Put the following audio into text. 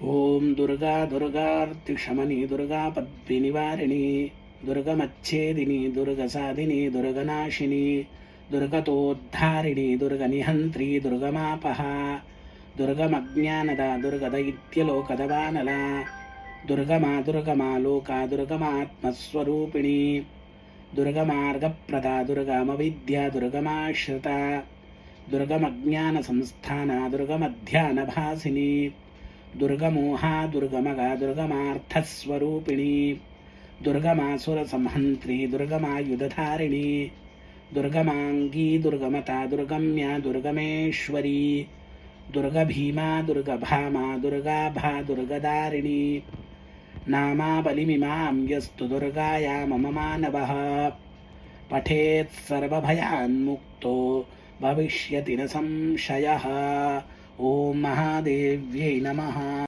ओम दुर्गा दुर्गार्तिशमनी दुर्गा पद्विनिवारिणी दुर्गमच्छेदिनी दुर्गसाधिनी दुर्गनाशिनी दुर्गतोद्धारिणी दुर्गनिहन्त्री दुर्गमापहा दुर्गमज्ञानदा दुर्गदैत्यलोकदवानला दुर्गमा लोका दुर्गमात्मस्वरूपिणी दुर्गमार्गप्रदा दुर्गमविद्या दुर्गमाश्रिता दुर्गमज्ञानसंस्थाना दुर्गमध्यानभासिनी दुर्गमोहा दुर्गमगा दुर्गमार्थस्वरूपिणी दुर्गमासुरसंहन्त्री दुर्गमायुधधारिणी दुर्गमांगी दुर्गमता दुर्गम्या दुर्गमेश्वरी दुर्गभीमा दुर्गभामा दुर्गाभा दुर्गदारिणी नामावलिमिमां यस्तु दुर्गाया मम मानवः पठेत् सर्वभयान्मुक्तो भविष्यति न संशयः। ओम महादेव्यै नमः।